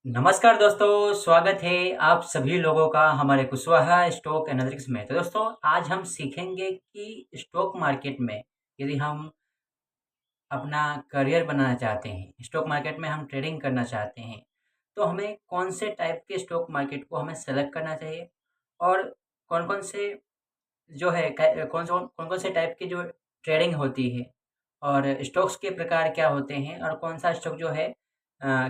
नमस्कार दोस्तों, स्वागत है आप सभी लोगों का हमारे कुशवाहा स्टॉक एनालिटिक्स में। तो दोस्तों, आज हम सीखेंगे कि स्टॉक मार्केट में यदि हम अपना करियर बनाना चाहते हैं, स्टॉक मार्केट में हम ट्रेडिंग करना चाहते हैं, तो हमें कौन से टाइप के स्टॉक मार्केट को हमें सेलेक्ट करना चाहिए और कौन-कौन से जो है कै कौन-कौन से टाइप की जो ट्रेडिंग होती है और स्टॉक्स के प्रकार क्या होते हैं और कौन-सा स्टॉक जो है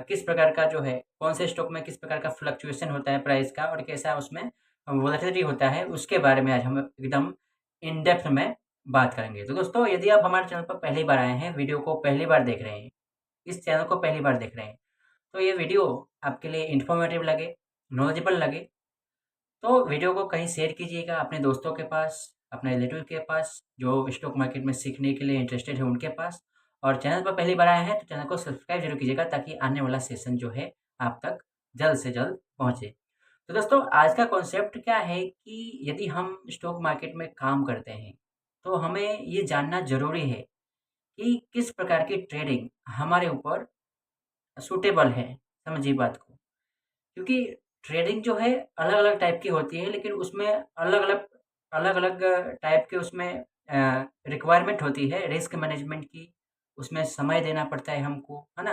किस प्रकार का जो है कौन से स्टॉक में किस प्रकार का फ्लक्चुएशन होता है प्राइस का और कैसा उसमें वोलेटिलिटी होता है, उसके बारे में आज हम एकदम इन डेप्थ में बात करेंगे। तो दोस्तों, यदि आप हमारे चैनल पर पहली बार आए हैं, वीडियो को पहली बार देख रहे हैं, इस चैनल को पहली बार देख रहे हैं, तो ये वीडियो आपके लिए इन्फॉर्मेटिव लगे, नॉलेजेबल लगे, तो वीडियो को कहीं शेयर कीजिएगा अपने दोस्तों के पास, अपने रिलेटिव के पास, जो स्टॉक मार्केट में सीखने के लिए इंटरेस्टेड है उनके पास। और चैनल पर पहली बार आए हैं तो चैनल को सब्सक्राइब ज़रूर कीजिएगा ताकि आने वाला सेशन जो है आप तक जल्द से जल्द पहुँचे। तो दोस्तों, आज का कॉन्सेप्ट क्या है कि यदि हम स्टॉक मार्केट में काम करते हैं, तो हमें ये जानना ज़रूरी है कि किस प्रकार की ट्रेडिंग हमारे ऊपर सूटेबल है। समझिए बात को। क्योंकि ट्रेडिंग जो है अलग-अलग टाइप की होती है, लेकिन उसमें अलग-अलग टाइप के उसमें रिक्वायरमेंट होती है रिस्क मैनेजमेंट की, उसमें समय देना पड़ता है हमको, है ना?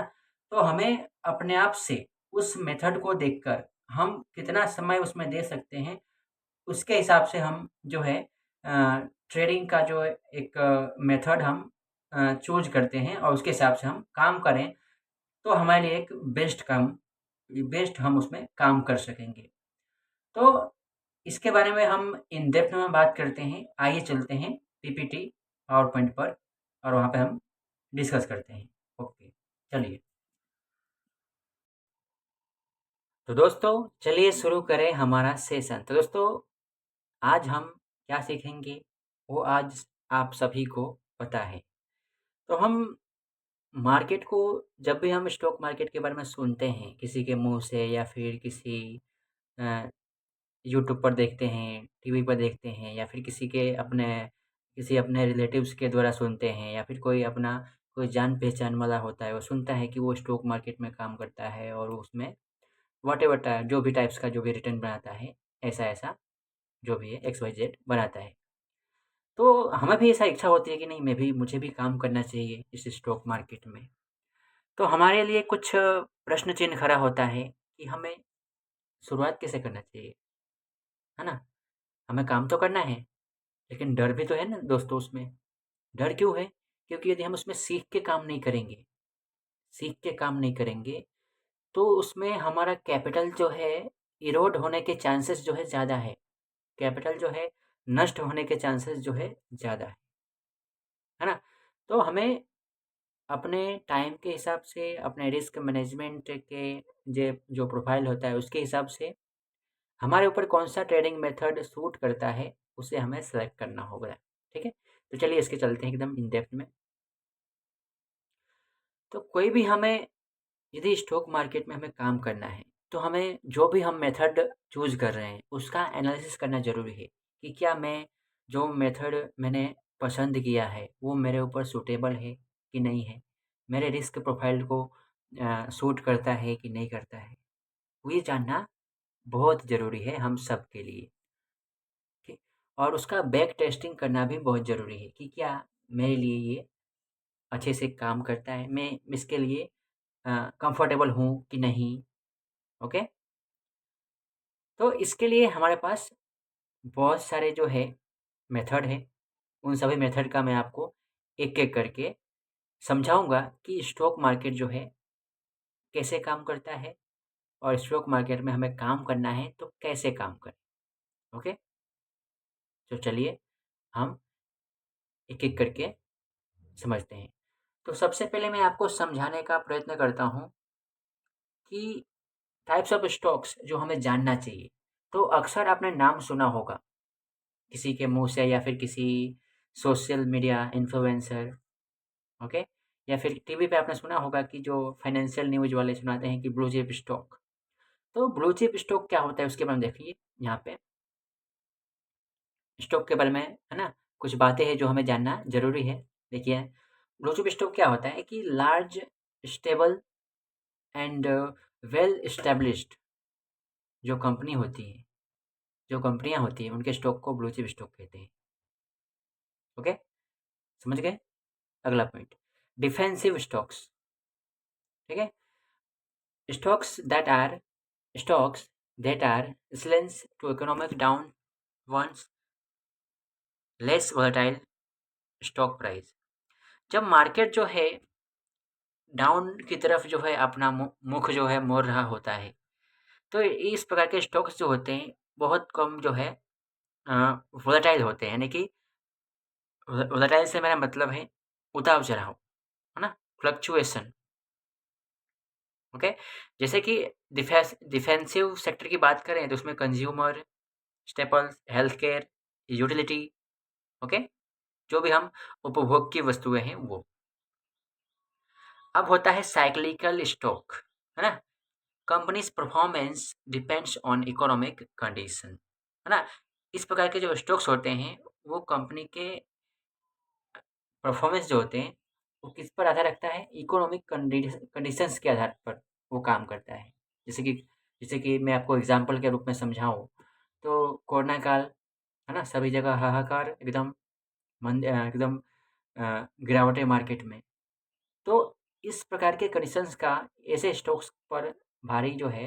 तो हमें अपने आप से उस मेथड को देखकर हम कितना समय उसमें दे सकते हैं, उसके हिसाब से हम जो है ट्रेडिंग का जो एक मेथड हम चूज़ करते हैं और उसके हिसाब से हम काम करें, तो हमारे लिए एक बेस्ट हम उसमें काम कर सकेंगे। तो इसके बारे में हम इन डेप्थ में बात करते हैं। आइए चलते हैं पीपीटी पावर पॉइंट पर और वहाँ पे हम डिस्कस करते हैं। ओके, चलिए। तो दोस्तों, चलिए शुरू करें हमारा सेशन। तो दोस्तों, आज हम क्या सीखेंगे, वो आज आप सभी को पता है। तो हम मार्केट को जब भी हम स्टॉक मार्केट के बारे में सुनते हैं, किसी के मुँह से या फिर किसी अ यूट्यूब पर देखते हैं, टीवी पर देखते हैं या फिर किसी अपने रिलेटिव्स के द्वारा सुनते हैं या फिर कोई जान-पहचान वाला होता है, वो सुनता है कि वो स्टॉक मार्केट में काम करता है और उसमें व्हाटएवर जो भी टाइप्स का जो भी रिटर्न बनाता है, ऐसा-ऐसा जो भी है एक्स, वाई, ज़ेड बनाता है। तो हमें भी ऐसा इच्छा होती है कि नहीं मुझे भी काम करना चाहिए इस स्टॉक मार्केट में। तो हमारे लिए कुछ प्रश्न चिन्ह खड़ा होता है कि हमें शुरुआत कैसे करना चाहिए, है ना? हमें काम तो करना है, लेकिन डर भी तो है ना दोस्तों उसमें। डर क्यों है? क्योंकि यदि हम उसमें सीख के काम नहीं करेंगे, तो उसमें हमारा कैपिटल जो है इरोड होने के चांसेस जो है ज़्यादा है। कैपिटल जो है नष्ट होने के चांसेस जो है ज़्यादा है ना? तो हमें अपने टाइम के हिसाब से, अपने रिस्क मैनेजमेंट के जे जो प्रोफ़ाइल होता है उसके हिसाब से हमारे ऊपर कौन-सा ट्रेडिंग मेथड सूट करता है, उसे हमें सेलेक्ट करना होगा। ठीक है? तो चलिए इसके चलते हैं एकदम इन डेप्थ में। तो कोई भी हमें यदि स्टॉक मार्केट में हमें काम करना है, तो हमें जो भी हम मेथड चूज़ कर रहे हैं, उसका एनालिसिस करना ज़रूरी है कि क्या मैं जो मेथड मैंने पसंद किया है, वो मेरे ऊपर सूटेबल है कि नहीं है? मेरे रिस्क प्रोफ़ाइल को सूट करता है कि नहीं करता है? वो ये जानना बहुत ज़रूरी है हम सब के लिए। ठीक? और उसका बैक टेस्टिंग करना भी बहुत ज़रूरी है कि क्या मेरे लिए ये अच्छे से काम करता है? मैं इसके लिए कंफर्टेबल हूँ कि नहीं, ओके? तो इसके लिए हमारे पास बहुत सारे जो है मेथड है, उन सभी मेथड का मैं आपको एक-एक करके समझाऊँगा कि स्टॉक मार्केट जो है कैसे काम करता है और स्टॉक मार्केट में हमें काम करना है तो कैसे काम करें, ओके? तो चलिए हम एक-एक करके समझते हैं। तो सबसे पहले मैं आपको समझाने का प्रयत्न करता हूँ कि टाइप्स ऑफ स्टॉक्स जो हमें जानना चाहिए। तो अक्सर आपने नाम सुना होगा, किसी के मुँह से या फिर किसी सोशल मीडिया इन्फ्लुएंसर, ओके? या फिर टीवी पे आपने सुना होगा कि जो फाइनेंशियल न्यूज़ वाले सुनाते हैं कि ब्लू चिप स्टॉक। तो ब्लू चिप स्टॉक क्या होता है उसके बारे में देखिए यहाँ पे। स्टॉक के बारे में, है ना? कुछ बातें हैं जो हमें जानना ज़रूरी है। देखिए, ब्लू चिप स्टॉक क्या होता है कि large, stable and well established जो कंपनी होती है, जो कंपनियां होती हैं, उनके स्टॉक को ब्लू चिप स्टॉक कहते हैं। ओके, समझ गए? अगला पॉइंट, डिफेंसिव स्टॉक्स। ठीक है, stocks that are stocks that are resilience to economic down ones less volatile stock price. जब मार्केट जो है डाउन की तरफ जो है अपना मुख जो है मोड़ रहा होता है, तो इस प्रकार के स्टॉक्स जो होते हैं बहुत कम जो है वोलेटाइल होते हैं, यानी कि वोलेटाइल से मेरा मतलब है उतार चढ़ाव, है ना, फ्लक्चुएशन। ओके, जैसे कि डिफेंसिव सेक्टर की बात करें तो उसमें consumer staples, health care, utility. Okay, जो भी हम उपभोग की वस्तुएं हैं वो। अब होता है साइक्लिकल स्टॉक, है ना, companies performance depends on economic condition, है ना। इस प्रकार के जो स्टॉक्स होते हैं वो कंपनी के परफॉर्मेंस जो होते हैं वो किस पर आधार रखता है, इकोनॉमिक कंडीशंस के आधार पर वो काम करता है। जैसे कि मैं आपको एग्जांपल के रूप में समझाऊं तो कोरोना काल, है ना, सभी जगह हाहाकार, एकदम एकदम गिरावट है मार्केट में। तो इस प्रकार के कंडीशंस का ऐसे स्टॉक्स पर भारी जो है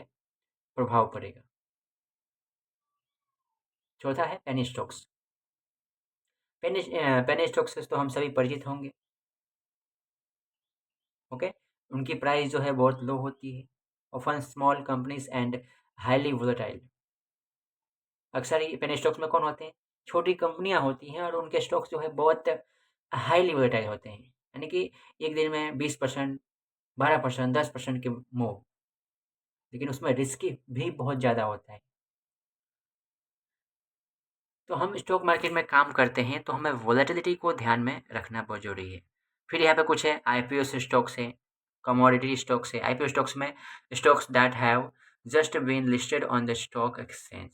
प्रभाव पड़ेगा। चौथा है पेनी स्टॉक्स। पेनी स्टॉक्स से तो हम सभी परिचित होंगे। ओके, उनकी प्राइस जो है बहुत लो होती है, often small companies and highly volatile. अक्सर ही पेनी स्टॉक्स में कौन होते हैं, छोटी कंपनियां होती हैं और उनके स्टॉक्स जो है बहुत हाईली वोलेटाइल होते हैं, यानी कि एक दिन में 20%, 12%, 10% के मूव, लेकिन उसमें रिस्क भी बहुत ज़्यादा होता है। तो हम स्टॉक मार्केट में काम करते हैं तो हमें वोलेटिलिटी को ध्यान में रखना बहुत ज़रूरी है। फिर यहाँ पे कुछ है आईपीओ स्टॉक्स है, कमोडिटी स्टॉक्स है। आईपीओ स्टॉक्स में stocks that have just been listed on the stock exchange,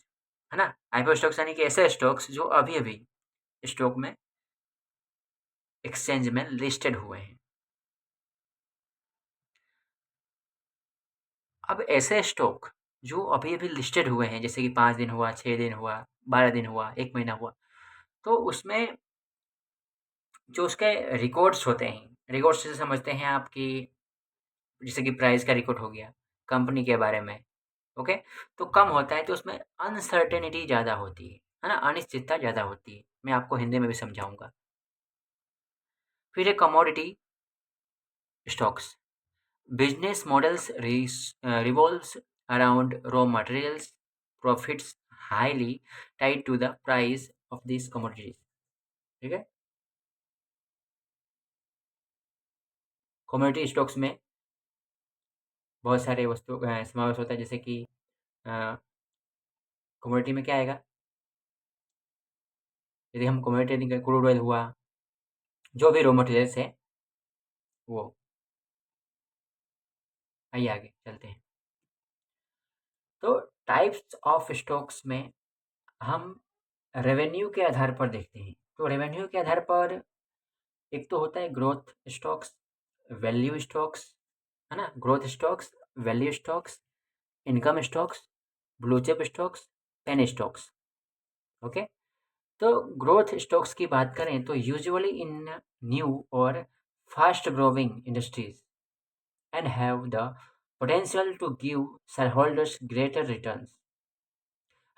है ना। आईपीओ स्टॉक्स यानी कि ऐसे स्टॉक्स जो अभी अभी स्टॉक में एक्सचेंज में लिस्टेड हुए हैं। अब ऐसे स्टॉक जो अभी अभी लिस्टेड हुए हैं, जैसे कि 5 दिन हुआ, 6 दिन हुआ, 12 दिन हुआ, 1 महीना हुआ, तो उसमें जो उसके रिकॉर्ड्स होते हैं, रिकॉर्ड्स से समझते हैं आपकी, जैसे कि प्राइस का रिकॉर्ड हो गया कंपनी के बारे में। ओके, तो कम होता है तो उसमें अनसर्टेनिटी ज़्यादा होती है ना, अनिश्चितता ज़्यादा होती है। मैं आपको हिंदी में भी समझाऊंगा। फिर है commodity stocks. Business models revolves around raw materials, profits highly tied to the price of these commodities। ठीक है, कमोडिटी स्टॉक्स में बहुत सारे वस्तु समावेश होता है, जैसे कि कमोडिटी में क्या आएगा, यदि हम कमोडिटी क्रूड ऑयल हुआ, जो भी रॉ मटेरियल्स है वो। आइए आगे चलते हैं। तो टाइप्स ऑफ स्टॉक्स में हम रेवेन्यू के आधार पर देखते हैं। तो रेवेन्यू के आधार पर एक तो होता है ग्रोथ स्टॉक्स, वैल्यू स्टॉक्स, है ना, growth stocks, value stocks, income stocks, blue chip stocks, penny stocks. Okay, तो ग्रोथ स्टॉक्स की बात करें तो यूजुअली इन न्यू और fast growing industries and have the potential to give shareholders greater returns.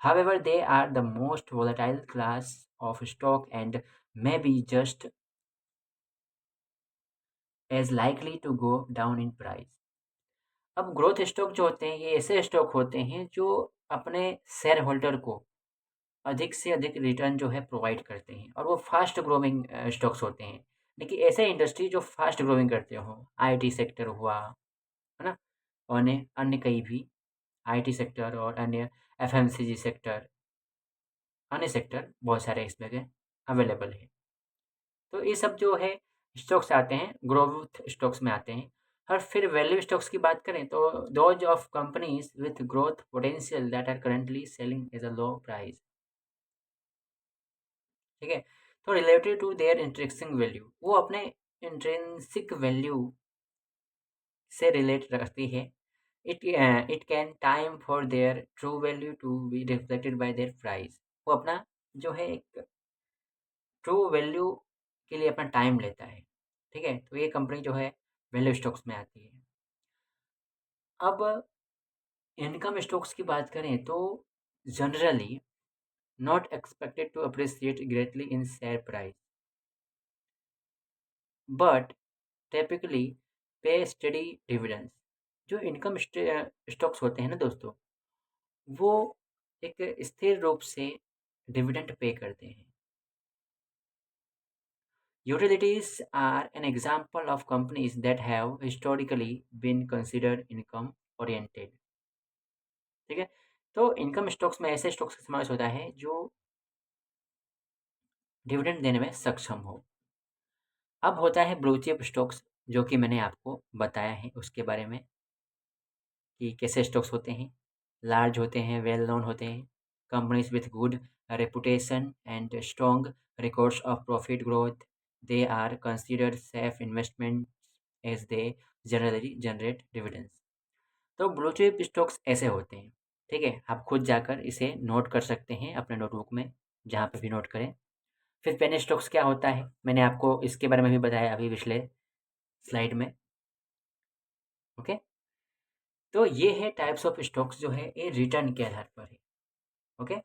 However, they are the most volatile class of stock and may be just as likely to go down in price. अब growth stock जो होते हैं ये ऐसे stock होते हैं जो अपने शेयर होल्डर को अधिक से अधिक रिटर्न जो है प्रोवाइड करते हैं, और वो फास्ट ग्रोइंग स्टॉक्स होते हैं। लेकिन ऐसे इंडस्ट्री जो फास्ट ग्रोइंग करते हो, आईटी सेक्टर हुआ, है ना, अन्य अन्य कई भी आईटी सेक्टर और अन्य एफएमसीजी सेक्टर, अन्य सेक्टर बहुत सारे इसमें के अवेलेबल है। तो ये सब जो है स्टॉक्स आते हैं ग्रोथ स्टॉक्स में आते हैं। और फिर वैल्यू स्टॉक्स की बात करें तो those of companies with growth potential that are currently selling as a low price. ठीक है, तो related to their intrinsic value, वो अपने इंट्रिंसिक वैल्यू से रिलेट रखती है, it can time for their true value to be reflected by their price. वो अपना जो है एक ट्रू वैल्यू के लिए अपना टाइम लेता है, ठीक है? तो ये कंपनी जो है वैल्यू स्टॉक्स में आती है। अब इनकम स्टॉक्स की बात करें तो generally not expected to appreciate greatly in share price, but typically pay steady dividends. जो इनकम स्टॉक्स होते हैं ना दोस्तों, वो एक स्थिर रूप से डिविडेंड पे करते हैं। Utilities are an example of companies that have historically been considered income oriented, ठीक है? तो इनकम स्टॉक्स में ऐसे स्टॉक्स का समावेश होता है जो डिविडेंड देने में सक्षम हो। अब होता है ब्लू चिप स्टॉक्स, जो कि मैंने आपको बताया है उसके बारे में कि कैसे स्टॉक्स होते हैं। लार्ज होते हैं, वेल नोन होते हैं, companies with good reputation and strong records of profit growth. They are considered safe investment as they generally generate dividends. तो ब्लू चिप स्टॉक्स ऐसे होते हैं, ठीक है? आप खुद जाकर इसे नोट कर सकते हैं अपने नोटबुक में, जहाँ पे भी नोट करें। फिर पेनी स्टॉक्स क्या होता है, मैंने आपको इसके बारे में भी बताया अभी पिछले स्लाइड में, ओके? तो ये है टाइप्स ऑफ स्टॉक्स जो है ये रिटर्न के आधार पर है, ओके?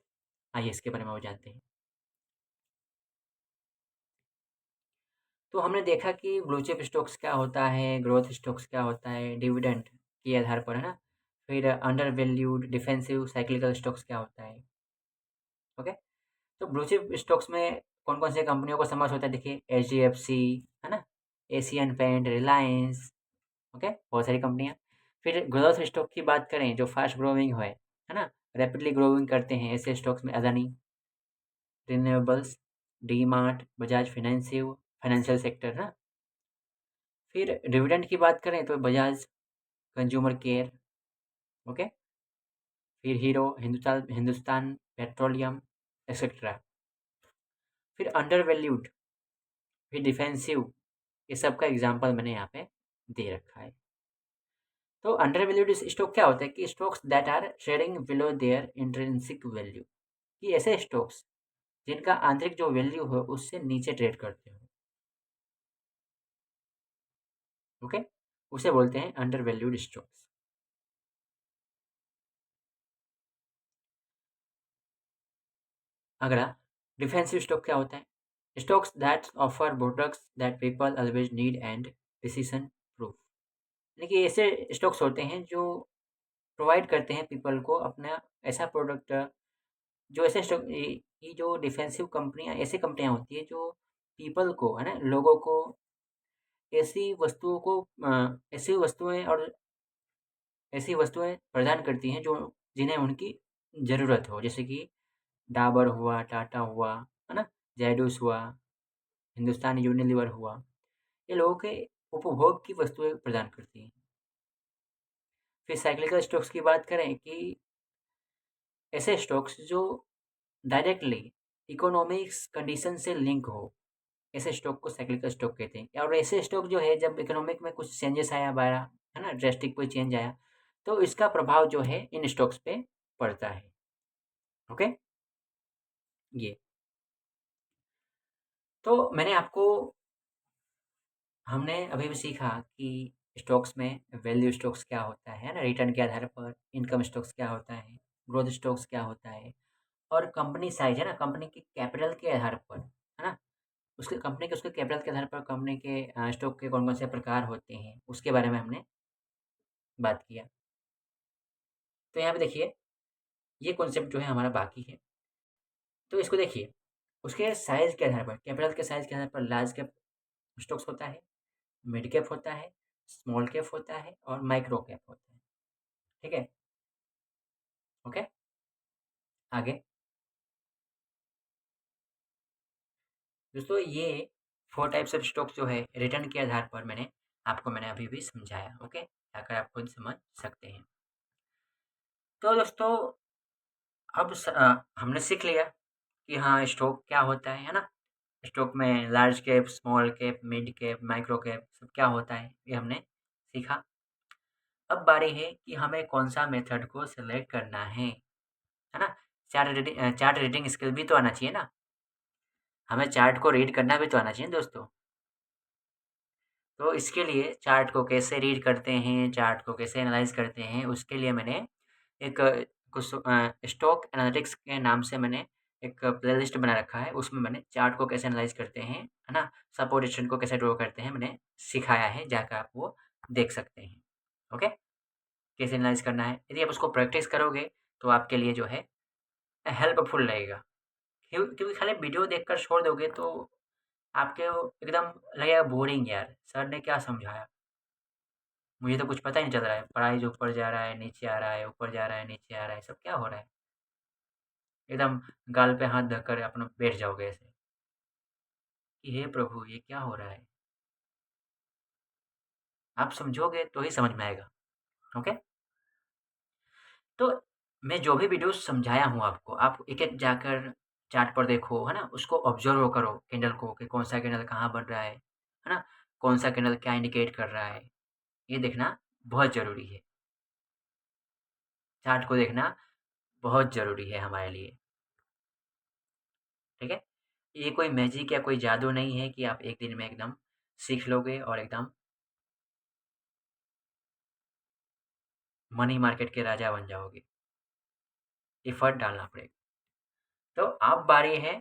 आइए इसके बारे में और जानते हैं। तो हमने देखा कि ब्लू चिप स्टॉक्स क्या होता है, ग्रोथ स्टॉक्स क्या होता है, डिविडेंड के आधार पर, है ना? फिर under valued defensive cyclical stocks क्या होता है, ओके? तो ब्लू चिप स्टॉक्स में कौन-कौन सी कंपनियों का समावेश होता है, देखिए एचडीएफसी, है ना? एशियन पेंट, रिलायंस, ओके? बहुत सारी कंपनियाँ। फिर ग्रोथ स्टॉक की बात करें जो फास्ट ग्रोइंग है ना? रैपिडली ग्रोइंग करते हैं, ऐसे स्टॉक्स में Adani, renewables, D-Mart, Bajaj financial sector ना। फिर डिविडेंड की बात करें तो बजाज कंज्यूमर केयर, ओके? फिर hero, Hindustan Hindustan petroleum etcetera. फिर अंडर वैल्यूड, फिर डिफेंसिव, ये सब का एग्जांपल मैंने यहाँ पे दे रखा है। तो अंडर वैल्यूड स्टॉक क्या होता है कि stocks that are trading below their intrinsic value, कि ऐसे स्टॉक्स जिनका आंतरिक जो वैल्यू हो उससे नीचे ट्रेड करते हो, ओके? उसे बोलते हैं अंडर वैल्यूड स्टॉक्स। अगला डिफेंसिव स्टॉक क्या होता है? Stocks that offer products that people always need and decision proof. यानी कि ऐसे स्टॉक्स होते हैं जो प्रोवाइड करते हैं पीपल को अपना ऐसा प्रोडक्ट, जो ऐसे स्टॉक ये जो डिफेंसिव कंपनियां ऐसी कंपनियां होती है जो पीपल को, है ना, लोगों को ऐसी वस्तुओं को ऐसी वस्तुएं और ऐसी वस्तुएं प्रदान करती हैं जो जिन्हें उनकी ज़रूरत हो, जैसे कि डाबर हुआ, टाटा हुआ, है ना? ज़ायडस हुआ, हिंदुस्तान यूनिलीवर हुआ। ये लोगों के उपभोग की वस्तुएं प्रदान करती हैं। फिर साइक्लिकल स्टॉक्स की बात करें कि ऐसे स्टॉक्स जो डायरेक्टली इकोनॉमिक्स कंडीशन से लिंक हो, ऐसे स्टॉक को साइक्लिकल स्टॉक कहते हैं। और ऐसे स्टॉक जो है जब इकोनॉमिक में कुछ चेंजेस आया बारा, है ना, ड्रास्टिक कोई चेंज आया, तो इसका प्रभाव जो है इन स्टॉक्स पे पड़ता है, ओके? ये तो मैंने आपको हमने अभी भी सीखा कि स्टॉक्स में वैल्यू स्टॉक्स क्या होता है ना, रिटर्न के आधार पर, इनकम स्टॉक्स क्या होता है, ग्रोथ स्टॉक्स क्या होता है, और कंपनी साइज, है ना, कंपनी की कैपिटल के आधार पर, है ना, उसके कंपनी के उसके कैपिटल के आधार पर कंपनी के स्टॉक के कौन कौन से प्रकार होते हैं उसके बारे में हमने बात किया। तो यहाँ पे देखिए ये कॉन्सेप्ट जो है हमारा बाकी है। तो इसको देखिए, उसके साइज के आधार पर, कैपिटल के साइज के आधार पर लार्ज कैप स्टॉक्स होता है, मिड कैप होता है, स्मॉल कैप होता है और माइक्रो कैप होता है, ठीक है? ओके, आगे दोस्तों ये 4 टाइप्स ऑफ स्टॉक्स जो है रिटर्न के आधार पर मैंने अभी भी समझाया, ओके? ताकि आप खुद समझ सकते हैं। तो दोस्तों हमने सीख लिया कि हाँ स्टॉक क्या होता है ना? स्टॉक में large cap, small cap, mid cap, micro cap सब क्या होता है ये हमने सीखा। अब बारी है कि हमें कौन-सा मेथड को सिलेक्ट करना है ना? चार्ट रीडिंग स्किल भी तो आना चाहिए ना? हमें चार्ट को रीड करना भी तो आना चाहिए दोस्तों। तो इसके लिए चार्ट को कैसे रीड करते हैं, चार्ट को कैसे एनालाइज़ करते हैं, उसके लिए मैंने एक स्टॉक एनालिटिक्स के नाम से मैंने एक प्लेलिस्ट बना रखा है। उसमें मैंने चार्ट को कैसे एनालाइज़ करते हैं, है ना? सपोर्ट रेजिस्टेंस को कैसे ड्रॉ करते हैं, मैंने सिखाया है, जाकर आप वो देख सकते हैं। ओके? कैसे एनालाइज़ करना है। यदि आप उसको प्रैक्टिस करोगे, तो आपके लिए जो है हेल्पफुल रहेगा। क्योंकि खाली वीडियो देखकर छोड़ दोगे तो आपके वो एकदम लगेगा बोरिंग यार, सर ने क्या समझाया? मुझे तो कुछ पता ही नहीं चल रहा है। प्राइस ऊपर जा रहा है, नीचे आ रहा है, ऊपर जा रहा है, नीचे आ रहा है, सब क्या हो रहा है? एकदम गाल पे हाथ धरकर अपना बैठ जाओगे ऐसे कि हे प्रभु! ये क्या हो रहा है? आप समझोगे तो ही समझ में आएगा। ओके? तो मैं जो भी वीडियोज़ समझाया हूँ आपको, आप एक-एक जाकर चार्ट पर देखो, है ना? उसको ऑब्ज़र्व करो कैंडल को कि कौन-सा कैंडल कहाँ बन रहा है ना? कौन-सा कैंडल क्या इंडिकेट कर रहा है, ये देखना बहुत ज़रूरी है। चार्ट को देखना बहुत ज़रूरी है हमारे लिए, ठीक है? ये कोई मैजिक या कोई जादू नहीं है कि आप एक दिन में एकदम सीख लोगे और एकदम मनी मार्केट के राजा बन जाओगे। एफर्ट डालना पड़ेगा। तो अब बारी है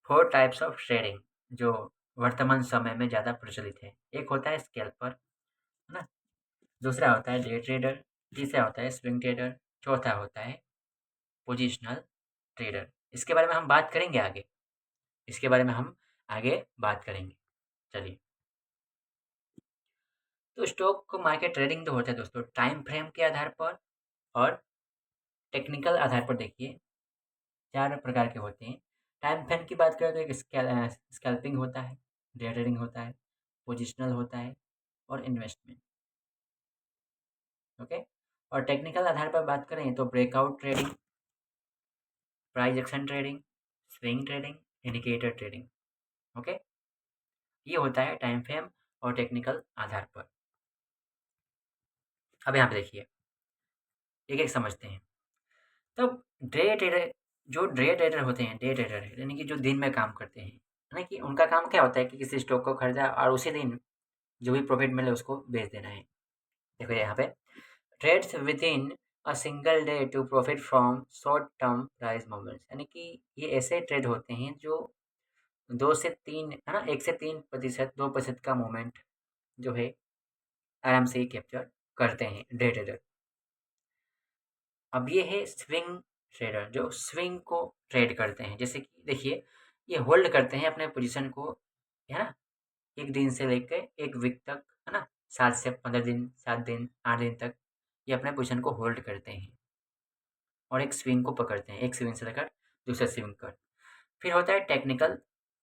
4 टाइप्स ऑफ ट्रेडिंग जो वर्तमान समय में ज़्यादा प्रचलित है। एक होता है स्कैल्पर, है ना? दूसरा होता है डे ट्रेडर, तीसरा होता है स्विंग ट्रेडर, चौथा होता है पोजिशनल ट्रेडर। इसके बारे में हम बात करेंगे आगे। इसके बारे में हम आगे बात करेंगे। चलिए, तो स्टॉक मार्केट ट्रेडिंग जो होता है दोस्तों टाइम फ्रेम के आधार पर और टेक्निकल आधार पर देखिए 4 प्रकार के होते हैं। टाइम फ्रेम की बात करें तो एक स्कैल्पिंग होता है, डे ट्रेडिंग होता है, पोजिशनल होता है और इन्वेस्टमेंट, ओके? और टेक्निकल आधार पर बात करें तो breakout trading, price action trading, swing trading, indicator trading, okay? ये होता है टाइम फ्रेम और टेक्निकल आधार पर। अब यहाँ पे देखिए, एक-एक समझते हैं। तो डे ट्रेडर डे ट्रेडर होते हैं, डे ट्रेडर यानी कि जो दिन में काम करते हैं, है ना? कि उनका काम क्या होता है कि किसी स्टॉक को खरीदा और उसी दिन जो भी प्रॉफ़िट मिले उसको बेच देना है। देखो यहाँ पे trades within a single day to profit from short term price movements यानी कि ये ऐसे ट्रेड होते हैं जो 2 से 3 है ना 1 से 3% 2% का मूवमेंट जो है आराम से ही कैप्चर करते हैं डे ट्रेडर। अब ये है स्विंग ट्रेडर जो स्विंग को ट्रेड करते हैं। जैसे कि देखिए ये होल्ड करते हैं अपने पोजीशन को, है ना? 1 दिन से लेके 1 वीक तक, है ना? 7 से 15 दिन, 7 दिन, 8 दिन तक ये अपने पोजीशन को होल्ड करते हैं और एक स्विंग को पकड़ते हैं। एक स्विंग से लेकर दूसरे स्विंग तक। फिर होता है टेक्निकल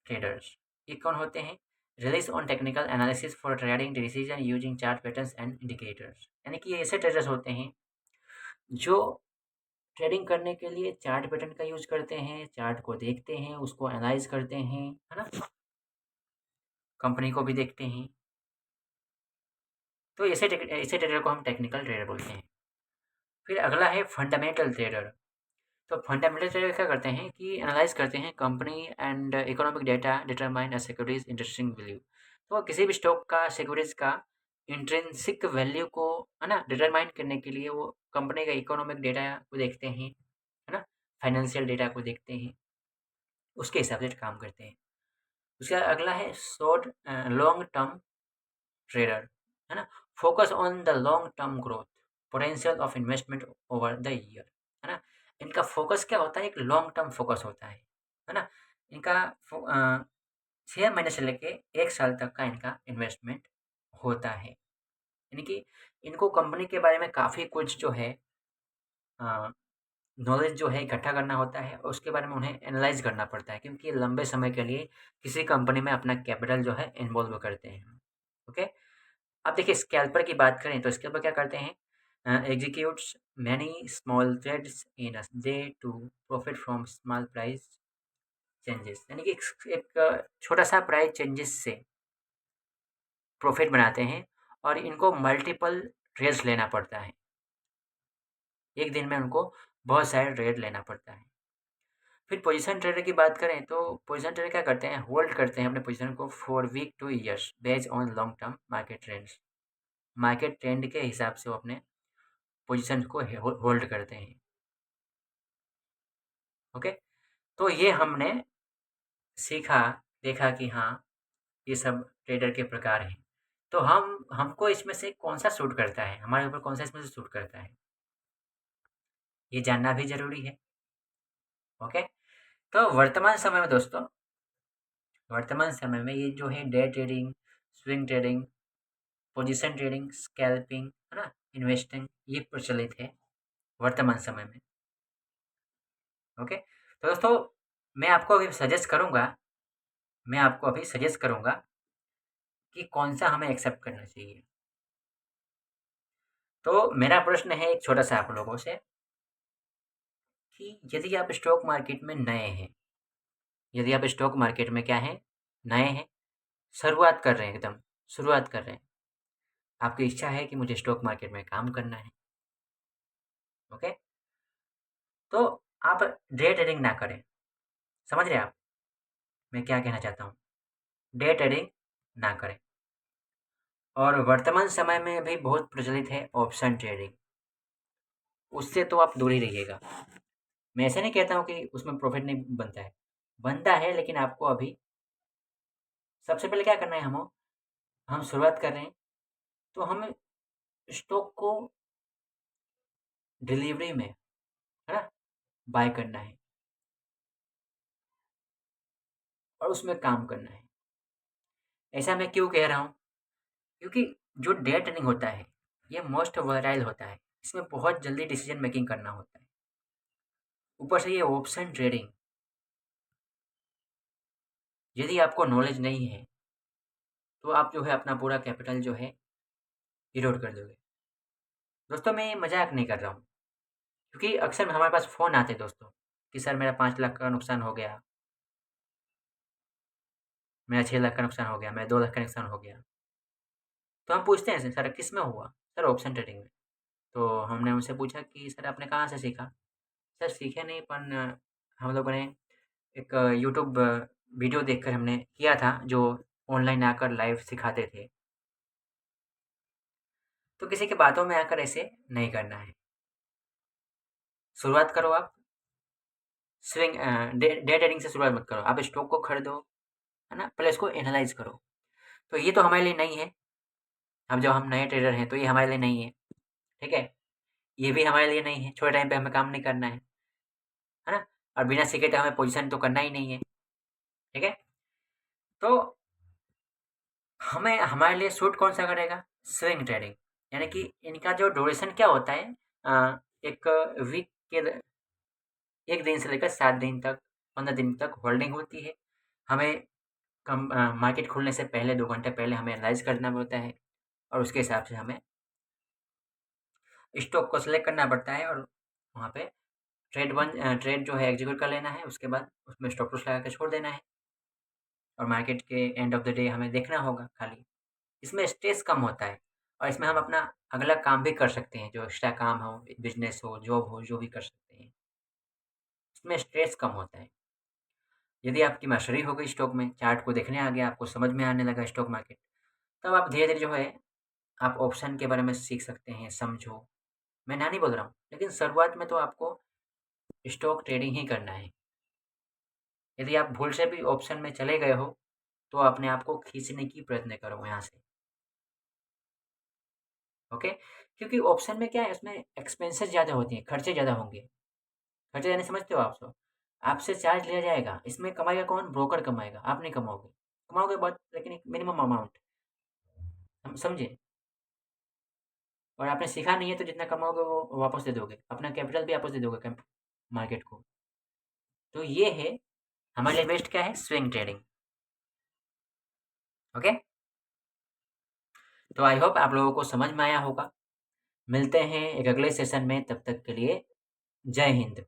ट्रेडर्स। ये कौन होते हैं? Release on technical analysis for trading decision using chart patterns and indicators. यानी कि ये ऐसे ट्रेडर्स होते हैं जो ट्रेडिंग करने के लिए चार्ट पैटर्न का यूज़ करते हैं, चार्ट को देखते हैं, उसको एनालाइज़ करते हैं, है ना? कंपनी को भी देखते हैं। तो ऐसे ट्रेडर को हम टेक्निकल ट्रेडर बोलते हैं। फिर अगला है फंडामेंटल ट्रेडर। तो फंडामेंटल ट्रेडर क्या करते हैं कि एनालाइज़ करते हैं company and economic data determine a securities interesting value. तो किसी भी स्टॉक का सिक्योरिटीज़ का इंट्रिंसिक वैल्यू को है ना डिटरमाइन करने के लिए वो कंपनी का इकोनॉमिक डेटा को देखते हैं, है ना? फाइनेंशियल डेटा को देखते हैं, उसके हिसाब से काम करते हैं। उसका अगला है लॉन्ग टर्म ट्रेडर, है ना? Focus on the long term growth potential of investment over the year, है ना? इनका फोकस क्या होता है? एक लॉन्ग टर्म फोकस होता है ना? इनका 6 महीने से लेके 1 साल तक का इनका इन्वेस्टमेंट होता है। यानी कि इनको कंपनी के बारे में काफ़ी कुछ जो है अ, नॉलेज जो है इकट्ठा करना होता है और उसके बारे में उन्हें एनालाइज़ करना पड़ता है क्योंकि ये लंबे समय के लिए किसी कंपनी में अपना कैपिटल जो है इन्वॉल्व करते हैं। ओके? अब देखिए स्कैल्पर की बात करें तो स्कैल्पर क्या करते हैं? Executes many small trades in a day to profit from small price changes यानी कि एक छोटा-सा प्राइस चेंजेस से प्रॉफिट बनाते हैं और इनको मल्टीपल ट्रेड्स लेना पड़ता है। एक दिन में उनको बहुत सारे ट्रेड लेना पड़ता है। फिर पोजीशन ट्रेडर की बात करें तो पोजीशन ट्रेडर क्या करते हैं, होल्ड करते हैं अपने पोजीशन को for week to years based on long term market trends. Market trend के हिसाब से वो अपने पोजीशन को होल्ड करते हैं। ओके, तो ये हमने सीखा, देखा कि हाँ ये सब ट्रेडर के प्रकार हैं। तो हमको इसमें से कौन सा सूट करता है, हमारे ऊपर कौन सा इसमें से सूट करता है, ये जानना भी ज़रूरी है। ओके, तो वर्तमान समय में दोस्तों, वर्तमान समय में ये जो है day trading, swing trading, position trading, scalping, है ना, इन्वेस्टिंग, ये प्रचलित है वर्तमान समय में। ओके, तो दोस्तों मैं आपको अभी सजेस्ट करूँगा कि कौन सा हमें एक्सेप्ट करना चाहिए। तो मेरा प्रश्न है एक छोटा सा आप लोगों से कि यदि आप स्टॉक मार्केट में नए हैं, यदि आप स्टॉक मार्केट में क्या हैं, नए हैं, शुरुआत कर रहे हैं, एकदम शुरुआत कर रहे हैं, आपकी इच्छा है कि मुझे स्टॉक मार्केट में काम करना है। ओके, तो आप डे ट्रेडिंग ना करें। समझ रहे हैं आप मैं क्या कहना चाहता हूँ? डे ट्रेडिंग ना करें। और वर्तमान समय में भी बहुत प्रचलित है ऑप्शन ट्रेडिंग, उससे तो आप दूर ही रहिएगा। मैं ऐसे नहीं कहता हूँ कि उसमें प्रॉफिट नहीं बनता है, लेकिन आपको अभी सबसे पहले क्या करना है, हम शुरुआत कर रहे हैं, तो हमें स्टॉक को डिलीवरी में, है ना, बाय करना है और उसमें काम करना है। ऐसा मैं क्यों कह रहा हूँ? क्योंकि जो डे ट्रेडिंग होता है, ये मोस्ट वोलेटाइल होता है, इसमें बहुत जल्दी डिसीजन मेकिंग करना होता है। ऊपर से ये ऑप्शन ट्रेडिंग, यदि आपको नॉलेज नहीं है तो आप जो है अपना पूरा कैपिटल जो है इरोड कर दोगे। दोस्तों मैं ये मजाक नहीं कर रहा हूँ, क्योंकि अक्सर हमारे पास फ़ोन आते हैं दोस्तों कि सर मेरा 5 लाख का नुकसान हो गया, मेरा 6 लाख का नुकसान हो गया, मेरा 2 लाख का नुकसान हो गया। तो हम पूछते हैं सर किस में हुआ? सर ऑप्शन ट्रेडिंग में। तो हमने उनसे पूछा कि सर आपने कहाँ से सीखा? सर सीखे नहीं, पर हम लोगों ने एक यूट्यूब वीडियो देखकर हमने किया था, जो ऑनलाइन आकर लाइव सिखाते थे। तो किसी की बातों में आकर ऐसे नहीं करना है। शुरुआत करो आप डे ट्रेडिंग से शुरुआत मत करो। आप स्टॉक को खरीदो, है ना, पहले इसको एनालाइज़ करो। तो ये तो हमारे लिए नहीं है। अब जब हम नए ट्रेडर हैं तो ये हमारे लिए नहीं है, ठीक है? ये भी हमारे लिए नहीं है, छोटे टाइम पे हमें काम नहीं करना है ना? और बिना सीखे तो हमें पोज़ीशन तो करना ही नहीं है, ठीक है? तो हमें हमारे लिए सूट कौन-सा करेगा? स्विंग ट्रेडिंग, यानी कि इनका जो ड्यूरेशन क्या होता है, एक वीक के 1 दिन से लेकर 7 दिन तक, 15 दिन तक होल्डिंग होती है। हमें मार्केट खुलने से पहले 2 घंटे पहले हमें एनालाइज़ करना होता है और उसके हिसाब से हमें स्टॉक को सेलेक्ट करना पड़ता है और वहाँ पे ट्रेड जो है एग्जीक्यूट कर लेना है। उसके बाद उसमें स्टॉप लॉस लगा के छोड़ देना है और मार्केट के एंड ऑफ द डे हमें देखना होगा खाली। इसमें स्ट्रेस कम होता है और इसमें हम अपना अगला काम भी कर सकते हैं, जो एक्स्ट्रा काम हो, बिज़नेस हो, जॉब हो, जो भी कर सकते हैं। इसमें स्ट्रेस कम होता है। यदि आपकी मास्टरी हो गई स्टॉक में, चार्ट को देखने आ गया, आपको समझ में आने लगा स्टॉक मार्केट, तब आप धीरे-धीरे जो है आप ऑप्शन के बारे में सीख सकते हैं, समझो। मैं ना नहीं बोल रहा हूँ, लेकिन शुरुआत में तो आपको स्टॉक ट्रेडिंग ही करना है। यदि आप भूल से भी ऑप्शन में चले गए हो, तो अपने आप को खींचने की प्रयत्न करो यहाँ से, ओके? क्योंकि ऑप्शन में क्या है, उसमें एक्सपेंसेस ज़्यादा होती हैं, खर्चे ज़्यादा होंगे। खर्चे यानी समझते हो आप सब? आपसे चार्ज लिया जाएगा, इसमें कमाएगा कौन? ब्रोकर कमाएगा, आप नहीं कमाओगे। कमाओगे बहुत, लेकिन एक मिनिमम अमाउंट, हम समझे? और आपने सीखा नहीं है तो जितना कमाओगे वो वापस दे दोगे, अपना कैपिटल भी वापस दे दोगे मार्केट को। तो ये है हमारे लिए बेस्ट क्या है, स्विंग ट्रेडिंग, ओके? तो आई होप आप लोगों को समझ में आया होगा। मिलते हैं एक अगले सेशन में, तब तक के लिए जय हिंद।